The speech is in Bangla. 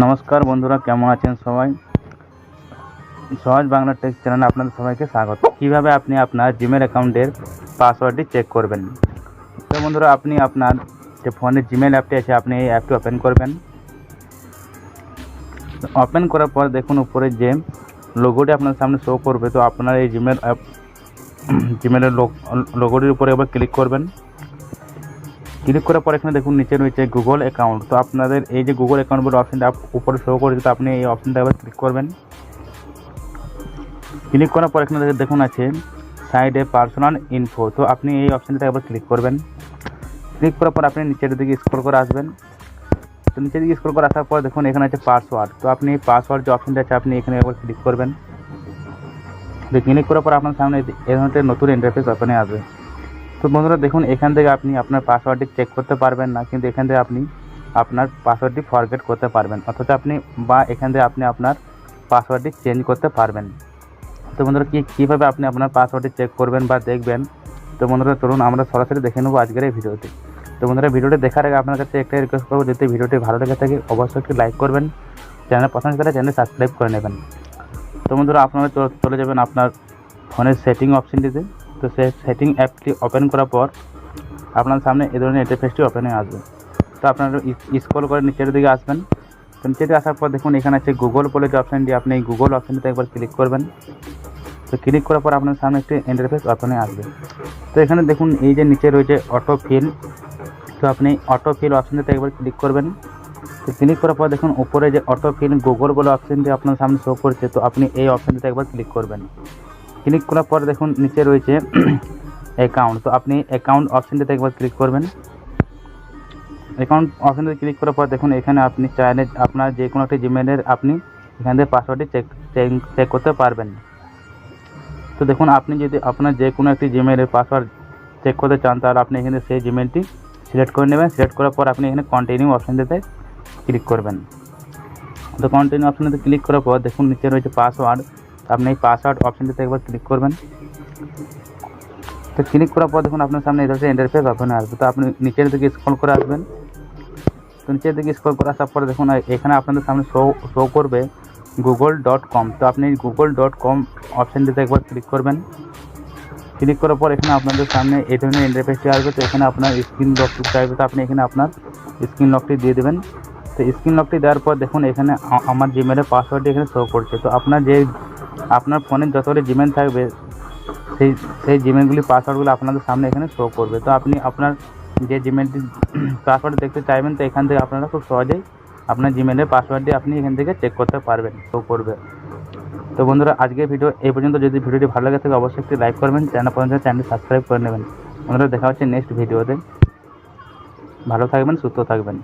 নমস্কার বন্ধুরা, কেমন আছেন সবাই? সহজ বাংলা টেক চ্যানেলে আপনাদের সবাইকে স্বাগত। কিভাবে আপনি আপনার জিমেল অ্যাকাউন্টের পাসওয়ার্ডটি চেক করবেন। তো বন্ধুরা, আপনি আপনার যে ফোনে জিমেল অ্যাপটি আছে, আপনি এই অ্যাপটি ওপেন করবেন। ওপেন করার পর দেখুন উপরে যে লোগোটি আপনার সামনে শো করবে, তো আপনার এই জিমেলের লোগোটির উপরে এবার ক্লিক করবেন। ক্লিক করার পর এখানে দেখুন নিচে রয়েছে গুগল অ্যাকাউন্ট। তো আপনাদের এই যে গুগল অ্যাকাউন্ট বলে অপশনটা উপরে শো করেছে, তো আপনি এই অপশনটা এবার ক্লিক করবেন। ক্লিক করার পর এখানে দেখুন আছে সাইডে পার্সোনাল ইনফো, তো আপনি এই অপশনটা এবার ক্লিক করবেন। ক্লিক করার পর আপনি নিচের দিকে স্ক্রল করে আসবেন। তো নিচের দিকে স্ক্রল করে আসার পর দেখুন এখানে আছে পাসওয়ার্ড, তো আপনি এই পাসওয়ার্ড যে অপশনটা আছে আপনি এখানে একবার ক্লিক করবেন। তো ক্লিক করার পর আপনার সামনে এই ধরনের নতুন ইন্টারফেস ওপেনে আসবে। তো বন্ধুরা দেখুন, এখান থেকে আপনি আপনার পাসওয়ার্ডটি চেক করতে পারবেন না, কিন্তু এখান থেকে আপনি আপনার পাসওয়ার্ডটি ফরগেট করতে পারবেন, অথচ এখান থেকে আপনি আপনার পাসওয়ার্ডটি চেঞ্জ করতে পারবেন। তো বন্ধুরা কীভাবে আপনি আপনার পাসওয়ার্ডটি চেক করবেন বা দেখবেন, তো বন্ধুরা চলুন আমরা সরাসরি দেখে নেবো আজকের এই ভিডিওতে। তো বন্ধুরা, ভিডিওটি দেখার আগে আপনার কাছে একটাই রিকোয়েস্ট করবো, যদি ভিডিওটি ভালো লেগে থাকে অবশ্যই একটি লাইক করবেন, চ্যানেল পছন্দ করে চ্যানেল সাবস্ক্রাইব করে নেবেন। তো বন্ধুরা, আপনারা চলে যাবেন আপনার ফোনের সেটিং অপশনটিতে। তো সেই সেটিং অ্যাপটি ওপেন করার পর আপনার সামনে এই ধরনের ইন্টারফেসটি ওপেনে আসবে। তো আপনারা স্ক্রল করে নিচের দিকে আসবেন। তো নিচে দিকে আসার পর দেখুন এখানে আছে গুগল বলে যে অপশানটি, আপনি এই গুগল অপশানটিতে একবার ক্লিক করবেন। তো ক্লিক করার পর আপনার সামনে একটি ইন্টারফেস ওপেনে আসবে। তো এখানে দেখুন এই যে নিচে রয়েছে অটো ফিল, তো আপনি অটো ফিল অপশানটিতে একবার ক্লিক করবেন। তো ক্লিক করার পর দেখুন উপরে যে অটো ফিল গুগল বলে অপশানটি আপনার সামনে শো করছে, তো আপনি এই অপশানটিতে একবার ক্লিক করবেন। ক্লিক করার পর দেখুন নিচে রয়েছে অ্যাকাউন্ট, তো আপনি অ্যাকাউন্ট অপশানটিতে একবার ক্লিক করবেন। অ্যাকাউন্ট অপশানটিতে ক্লিক করার পর দেখুন এখানে আপনি চাইলে আপনার যে কোনো একটি জিমেলের আপনি এখান থেকে পাসওয়ার্ডটি চেক করতে পারবেন। তো দেখুন আপনি যদি আপনার যে কোনো একটি জিমেলের পাসওয়ার্ড চেক করতে চান, তাহলে আপনি এখানে সেই জিমেলটি সিলেক্ট করে নেবেন। সিলেক্ট করার পর আপনি এখানে কন্টিনিউ অপশানটিতে ক্লিক করবেন। তো কন্টিনিউ অপশানটিতে ক্লিক করার পর দেখুন নিচে রয়েছে পাসওয়ার্ড, আপনি এই পাসওয়ার্ড অপশানটিতে একবার ক্লিক করবেন। তো ক্লিক করার পর দেখুন আপনার সামনে এই ধরনের ইন্টারফেস ওপেনে আসবে। তো আপনি নিচের দিকে স্ক্রল করে আসবেন। তো নিচের দিকে স্ক্রল করে আসার পরে দেখুন এখানে আপনাদের সামনে শো করবে google.com, তো আপনি google.com অপশানটিতে একবার ক্লিক করবেন। ক্লিক করার পর এখানে আপনাদের সামনে এই ধরনের ইন্টারফেসটি আসবে। তো এখানে আপনার স্ক্রিন লকটি চাইবে, তো আপনি এখানে আপনার স্ক্রিন লকটি দিয়ে দেবেন। তো স্ক্রিন লকটি দেওয়ার পর দেখুন এখানে আমার জিমেলের পাসওয়ার্ডটি এখানে শো করছে। তো আপনার ফোনে যতগুলি জিমেল থাকবে সেই জিমেলগুলি পাসওয়ার্ডগুলো আপনাদের সামনে এখানে শো করবে। তো আপনি আপনার যে জিমেলটি পাসওয়ার্ড দেখতে চাইবেন, তো এখান থেকে আপনারা খুব সহজেই আপনার জিমেলের পাসওয়ার্ডটি আপনি এখান থেকে চেক করতে পারবেন, শো করবে। তো বন্ধুরা, আজকের ভিডিও এই পর্যন্ত। যদি ভিডিওটি ভালো লাগে থাকে অবশ্যই একটি লাইক করবেন, চ্যানেলটি সাবস্ক্রাইব করে নেবেন। বন্ধুরা, দেখা হচ্ছে নেক্সট ভিডিওতে। ভালো থাকবেন, সুস্থ থাকবেন।